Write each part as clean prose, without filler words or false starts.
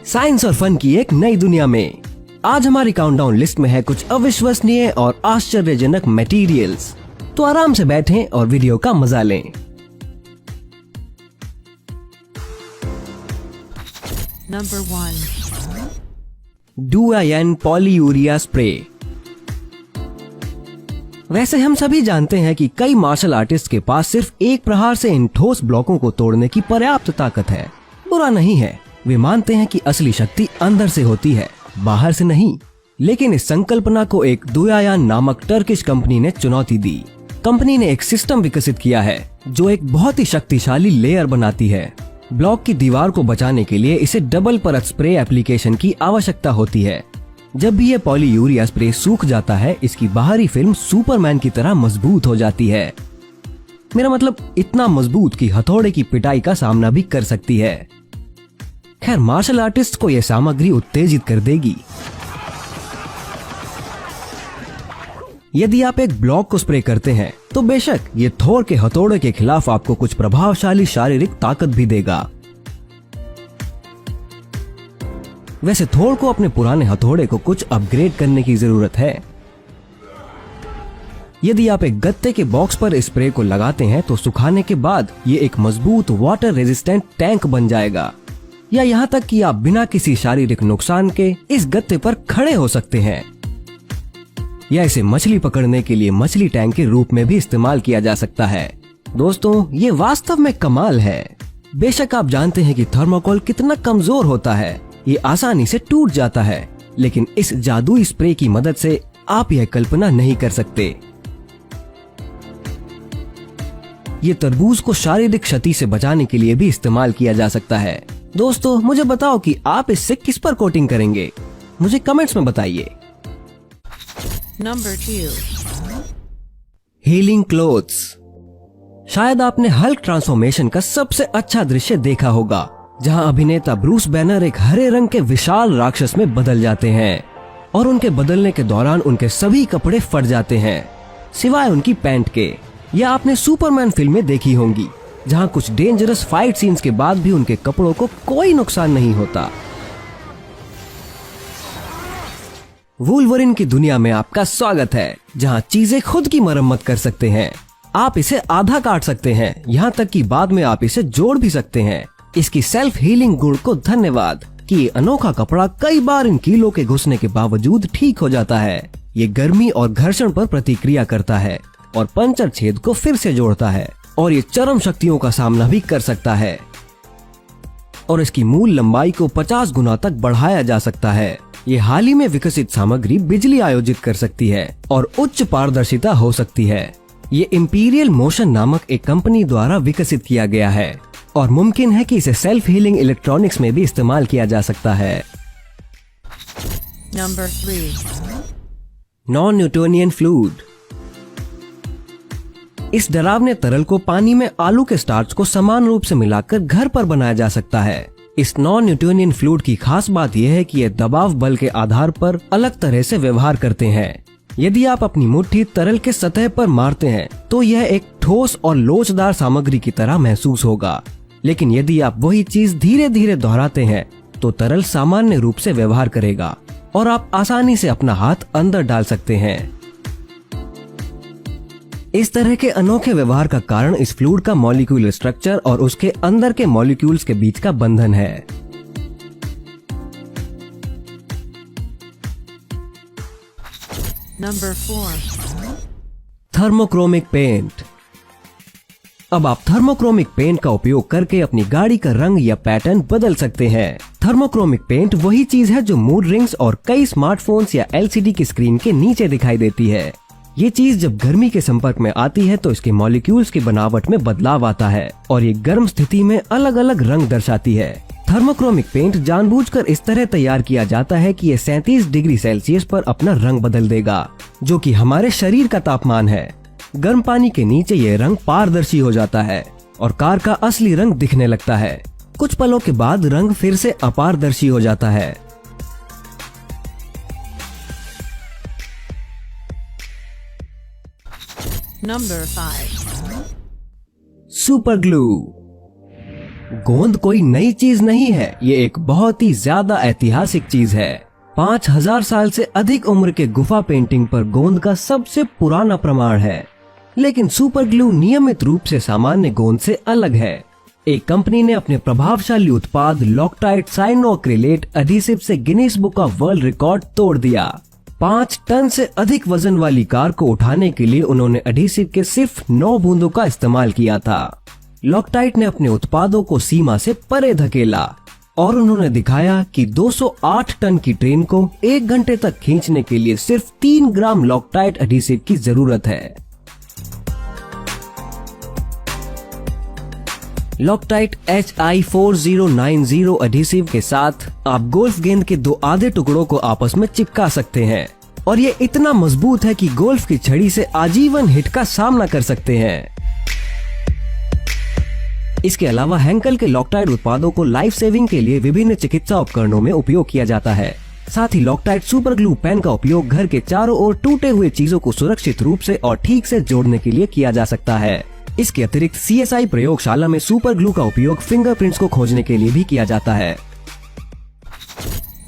Science और fun की एक नई दुनिया में आज हमारी काउंटडाउन लिस्ट में है कुछ अविश्वसनीय और आश्चर्यजनक मटेरियल्स। तो आराम से बैठें और वीडियो का मजा लें। Number 1. डुआयन पॉलीयूरिया स्प्रे। वैसे हम सभी जानते हैं कि कई मार्शल आर्टिस्ट के पास सिर्फ एक प्रहार से इन ठोस ब्लॉकों को तोड़ने की पर्याप्त ताकत है। बुरा नहीं है, वे मानते हैं कि असली शक्ति अंदर से होती है, बाहर से नहीं। लेकिन इस संकल्पना को एक डुआयन नामक टर्किश कंपनी ने चुनौती दी। कंपनी ने एक सिस्टम विकसित किया है जो एक बहुत ही शक्तिशाली लेयर बनाती है। ब्लॉक की दीवार को बचाने के लिए इसे डबल परत स्प्रे एप्लीकेशन की आवश्यकता होती है। जब भी ये पॉलीयूरिया स्प्रे सूख जाता है, इसकी बाहरी फिल्म सुपरमैन की तरह मजबूत हो जाती है। मेरा मतलब इतना मजबूत कि हथौड़े की पिटाई का सामना भी कर सकती है। खैर, मार्शल आर्टिस्ट को यह सामग्री उत्तेजित कर देगी। यदि आप एक ब्लॉक को स्प्रे करते हैं तो बेशक ये थोर के हथौड़े के खिलाफ आपको कुछ प्रभावशाली शारीरिक ताकत भी देगा। वैसे थोर को अपने पुराने हथौड़े को कुछ अपग्रेड करने की जरूरत है। यदि आप एक गत्ते के बॉक्स पर स्प्रे को लगाते हैं तो सुखाने के बाद ये एक मजबूत वाटर रेजिस्टेंट टैंक बन जाएगा, या यहाँ तक कि आप बिना किसी शारीरिक नुकसान के इस गत्ते पर खड़े हो सकते हैं। या इसे मछली पकड़ने के लिए मछली टैंक के रूप में भी इस्तेमाल किया जा सकता है। दोस्तों, ये वास्तव में कमाल है। बेशक आप जानते हैं कि थर्मोकोल कितना कमजोर होता है, ये आसानी से टूट जाता है, लेकिन इस जादुई स्प्रे की मदद से आप यह कल्पना नहीं कर सकते। ये तरबूज को शारीरिक क्षति से बचाने के लिए भी इस्तेमाल किया जा सकता है। दोस्तों, मुझे बताओ कि आप इससे किस पर कोटिंग करेंगे, मुझे कमेंट्स में बताइए। Number 2. Healing clothes. शायद आपने हल्क ट्रांसफॉर्मेशन का सबसे अच्छा दृश्य देखा होगा, जहां अभिनेता ब्रूस बैनर एक हरे रंग के विशाल राक्षस में बदल जाते हैं और उनके बदलने के दौरान उनके सभी कपड़े फट जाते हैं सिवाय उनकी पैंट के। या आपने सुपरमैन फिल्में देखी होंगी जहां कुछ डेंजरस फाइट सीन्स के बाद भी उनके कपड़ों को कोई नुकसान नहीं होता। वुल्वरिन की दुनिया में आपका स्वागत है, जहां चीजें खुद की मरम्मत कर सकते हैं। आप इसे आधा काट सकते हैं, यहाँ तक कि बाद में आप इसे जोड़ भी सकते हैं। इसकी सेल्फ हीलिंग गुण को धन्यवाद कि ये अनोखा कपड़ा कई बार इन कीलों के घुसने के बावजूद ठीक हो जाता है। ये गर्मी और घर्षण पर प्रतिक्रिया करता है और पंचर छेद को फिर से जोड़ता है, और ये चरम शक्तियों का सामना भी कर सकता है। और इसकी मूल लंबाई को 50 गुना तक बढ़ाया जा सकता है। ये हाल ही में विकसित सामग्री बिजली आयोजित कर सकती है और उच्च पारदर्शिता हो सकती है। ये इंपीरियल मोशन नामक एक कंपनी द्वारा विकसित किया गया है और मुमकिन है कि इसे सेल्फ हीलिंग इलेक्ट्रॉनिक्स में भी इस्तेमाल किया जा सकता है। Number 3. Non Newtonian fluid. इस डरावने तरल को पानी में आलू के स्टार्च को समान रूप से मिलाकर घर पर बनाया जा सकता है। इस नॉन न्यूटोनियन फ्लूइड की खास बात यह है कि यह दबाव बल के आधार पर अलग तरह से व्यवहार करते हैं। यदि आप अपनी मुट्ठी तरल के सतह पर मारते हैं तो यह एक ठोस और लोचदार सामग्री की तरह महसूस होगा, लेकिन यदि आप वही चीज धीरे धीरे दोहराते हैं तो तरल सामान्य रूप से व्यवहार करेगा और आप आसानी से अपना हाथ अंदर डाल सकते हैं। इस तरह के अनोखे व्यवहार का कारण इस फ्लूइड का मॉलिक्यूलर स्ट्रक्चर और उसके अंदर के मॉलिक्यूल्स के बीच का बंधन है। Number 4. Thermochromic paint. अब आप थर्मोक्रोमिक पेंट का उपयोग करके अपनी गाड़ी का रंग या पैटर्न बदल सकते हैं। थर्मोक्रोमिक पेंट वही चीज है जो मूड रिंग्स और कई स्मार्टफोन्स या एलसीडी की स्क्रीन के नीचे दिखाई देती है। ये चीज जब गर्मी के संपर्क में आती है तो इसके मॉलिक्यूल्स की बनावट में बदलाव आता है और ये गर्म स्थिति में अलग अलग रंग दर्शाती है। थर्मोक्रोमिक पेंट जानबूझकर इस तरह तैयार किया जाता है कि ये 37 डिग्री सेल्सियस पर अपना रंग बदल देगा, जो कि हमारे शरीर का तापमान है। गर्म पानी के नीचे ये रंग पारदर्शी हो जाता है और कार का असली रंग दिखने लगता है। कुछ पलों के बाद रंग फिर से अपारदर्शी हो जाता है। Number 5. Super glue. गोंद कोई नई चीज नहीं है, ये एक बहुत ही ज्यादा ऐतिहासिक चीज है। 5000 साल से अधिक उम्र के गुफा पेंटिंग पर गोंद का सबसे पुराना प्रमाण है। लेकिन सुपर ग्लू नियमित रूप से सामान्य गोंद से अलग है। एक कंपनी ने अपने प्रभावशाली उत्पाद लॉकटाइट साइनोक्रिलेट एडिसिव से Guinness book of world record तोड़ दिया। 5 टन से अधिक वजन वाली कार को उठाने के लिए उन्होंने एडिसिव के सिर्फ 9 बूंदों का इस्तेमाल किया था। लॉकटाइट ने अपने उत्पादों को सीमा से परे धकेला और उन्होंने दिखाया कि 208 टन की ट्रेन को 1 घंटे तक खींचने के लिए सिर्फ 3 ग्राम लॉकटाइट एडिसिव की जरूरत है। लॉकटाइट HI4090 एडिसिव के साथ आप गोल्फ गेंद के 2 आधे टुकड़ों को आपस में चिपका सकते हैं और ये इतना मजबूत है कि गोल्फ की छड़ी से आजीवन हिट का सामना कर सकते हैं। इसके अलावा हैंकल के लॉकटाइट उत्पादों को लाइफ सेविंग के लिए विभिन्न चिकित्सा उपकरणों में उपयोग किया जाता है। साथ ही लॉकटाइट सुपर ग्लू पेन का उपयोग घर के चारों ओर टूटे हुए चीजों को सुरक्षित रूप से और ठीक से जोड़ने के लिए किया जा सकता है। इसके अतिरिक्त CSI प्रयोगशाला में सुपर ग्लू का उपयोग फिंगरप्रिंट्स को खोजने के लिए भी किया जाता है।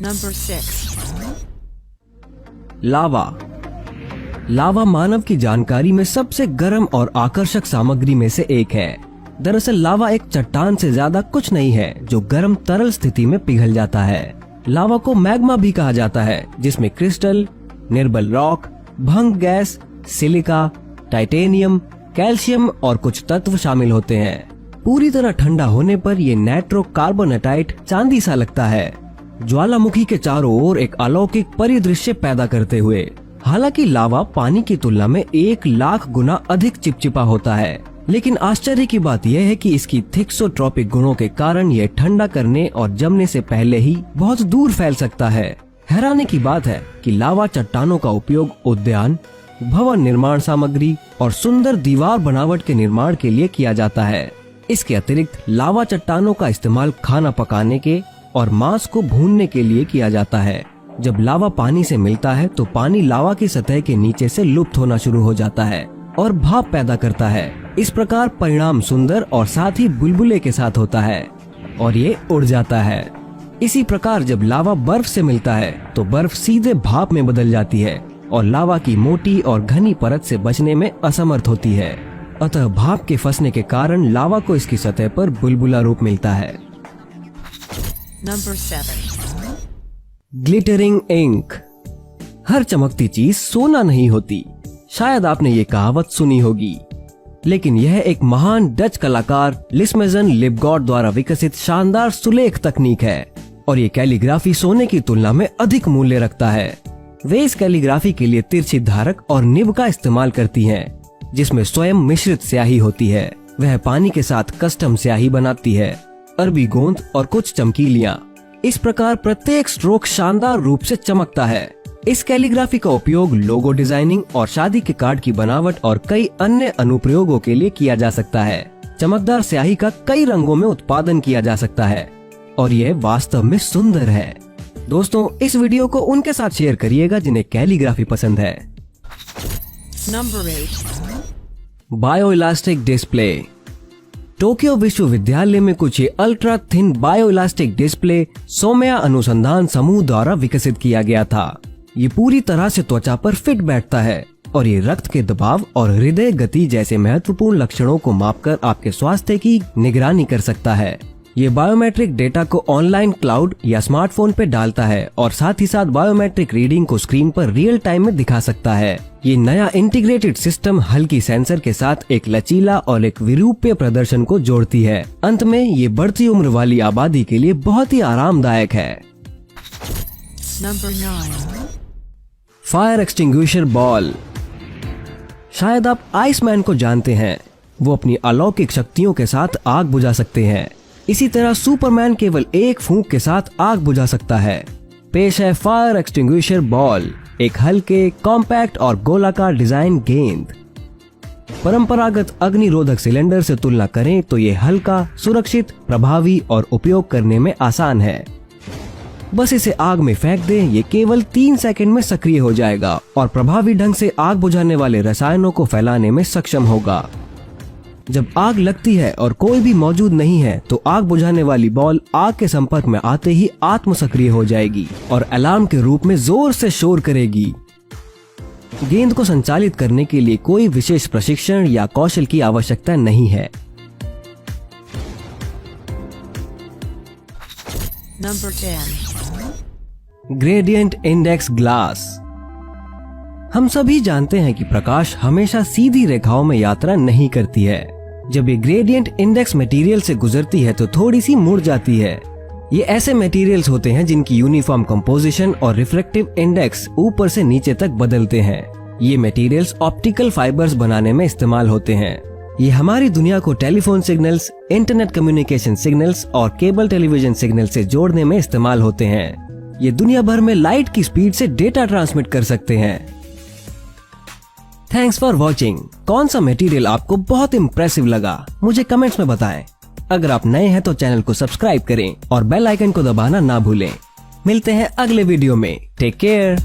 Number 6. लावा। लावा मानव की जानकारी में सबसे गर्म और आकर्षक सामग्री में से एक है। दरअसल लावा एक चट्टान से ज्यादा कुछ नहीं है जो गर्म तरल स्थिति में पिघल जाता है। लावा को मैग्मा भी कहा जाता है, जिसमें क्रिस्टल, निर्बल रॉक, भंग गैस, सिलिका, टाइटेनियम, कैल्शियम और कुछ तत्व शामिल होते हैं। पूरी तरह ठंडा होने पर ये नाइट्रोकार्बोनेटाइट चांदी सा लगता है, ज्वालामुखी के चारों ओर एक अलौकिक परिदृश्य पैदा करते हुए। हालांकि लावा पानी की तुलना में 1 लाख गुना अधिक चिपचिपा होता है, लेकिन आश्चर्य की बात यह है कि इसकी थिक्सोट्रॉपिक गुणों के कारण यह ठंडा करने और जमने से पहले ही बहुत दूर फैल सकता है। हैरानी की बात है कि लावा चट्टानों का उपयोग उद्यान, भवन निर्माण सामग्री और सुंदर दीवार बनावट के निर्माण के लिए किया जाता है। इसके अतिरिक्त लावा चट्टानों का इस्तेमाल खाना पकाने के और मांस को भूनने के लिए किया जाता है। जब लावा पानी से मिलता है तो पानी लावा की सतह के नीचे से लुप्त होना शुरू हो जाता है और भाप पैदा करता है। इस प्रकार परिणाम सुंदर और साथ ही बुलबुले के साथ होता है और ये उड़ जाता है। इसी प्रकार जब लावा बर्फ से मिलता है तो बर्फ सीधे भाप में बदल जाती है और लावा की मोटी और घनी परत से बचने में असमर्थ होती है। अतः भाप के फंसने के कारण लावा को इसकी सतह पर बुलबुला रूप मिलता है। Number 7. Glittering ink. हर चमकती चीज सोना नहीं होती। शायद आपने ये कहावत सुनी होगी, लेकिन यह एक महान डच कलाकार लिस्मेजन लिपगॉट द्वारा विकसित शानदार सुलेख तकनीक है और ये कैलीग्राफी सोने की तुलना में अधिक मूल्य रखता है। वे इस कैलीग्राफी के लिए तिरछी धारक और निब का इस्तेमाल करती हैं, जिसमें स्वयं मिश्रित स्याही होती है। वह पानी के साथ कस्टम स्याही बनाती है, अरबी गोंद और कुछ चमकीलियां। इस प्रकार प्रत्येक स्ट्रोक शानदार रूप से चमकता है। इस कैलीग्राफी का उपयोग लोगो डिजाइनिंग और शादी के कार्ड की बनावट और कई अन्य अनुप्रयोगों के लिए किया जा सकता है। चमकदार स्याही का कई रंगों में उत्पादन किया जा सकता है और यह वास्तव में सुंदर है। दोस्तों, इस वीडियो को उनके साथ शेयर करिएगा जिन्हें कैलीग्राफी पसंद है। Number 8. Bio elastic display. Tokyo विश्वविद्यालय में कुछ ये ultra thin bio elastic display Someya अनुसंधान समूह द्वारा विकसित किया गया था। ये पूरी तरह से त्वचा पर फिट बैठता है और ये रक्त के दबाव और हृदय गति जैसे महत्वपूर्ण लक्षणों को मापकर आपके स्वास्थ्य की निगरानी कर सकता है। ये बायोमेट्रिक डेटा को ऑनलाइन क्लाउड या स्मार्टफोन पे डालता है और साथ ही साथ बायोमेट्रिक रीडिंग को स्क्रीन पर रियल टाइम में दिखा सकता है। ये नया इंटीग्रेटेड सिस्टम हल्की सेंसर के साथ एक लचीला और एक विरूप्य प्रदर्शन को जोड़ती है। अंत में ये बढ़ती उम्र वाली आबादी के लिए बहुत ही आरामदायक है। Number 9. Fire extinguisher ball. शायद आप आइसमैन को जानते हैं। वो अपनी अलौकिक शक्तियों के साथ आग बुझा सकते हैं। इसी तरह सुपरमैन केवल एक फूंक के साथ आग बुझा सकता है। पेश है फायर एक्सटिंग्विशर बॉल, एक हल्के, कॉम्पैक्ट और गोलाकार डिजाइन गेंद। परंपरागत अग्निरोधक सिलेंडर से तुलना करें तो ये हल्का, सुरक्षित, प्रभावी और उपयोग करने में आसान है। बस इसे आग में फेंक दें, ये केवल 3 सेकंड में सक्रिय हो जाएगा और प्रभावी ढंग से आग बुझाने वाले रसायनों को फैलाने में सक्षम होगा। जब आग लगती है और कोई भी मौजूद नहीं है तो आग बुझाने वाली बॉल आग के संपर्क में आते ही आत्म सक्रिय हो जाएगी और अलार्म के रूप में जोर से शोर करेगी। गेंद को संचालित करने के लिए कोई विशेष प्रशिक्षण या कौशल की आवश्यकता नहीं है। Number 10. Gradient index glass. हम सभी जानते हैं कि प्रकाश हमेशा सीधी रेखाओं में यात्रा नहीं करती है। जब ये ग्रेडियंट इंडेक्स मटेरियल से गुजरती है तो थोड़ी सी मुड़ जाती है। ये ऐसे मटेरियल्स होते हैं जिनकी यूनिफॉर्म कंपोजिशन और रिफ्लेक्टिव इंडेक्स ऊपर से नीचे तक बदलते हैं। ये मटेरियल्स ऑप्टिकल फाइबर्स बनाने में इस्तेमाल होते हैं। ये हमारी दुनिया को telephone signals, internet communication signals और केबल टेलीविजन सिग्नल से जोड़ने में इस्तेमाल होते हैं। ये दुनिया भर में लाइट की स्पीड से डेटा ट्रांसमिट कर सकते हैं। Thanks for watching. कौन सा मटेरियल आपको बहुत इम्प्रेसिव लगा मुझे कमेंट्स में बताएं। अगर आप नए हैं तो चैनल को सब्सक्राइब करें और बेल आइकन को दबाना ना भूलें। मिलते हैं अगले वीडियो में। Take care.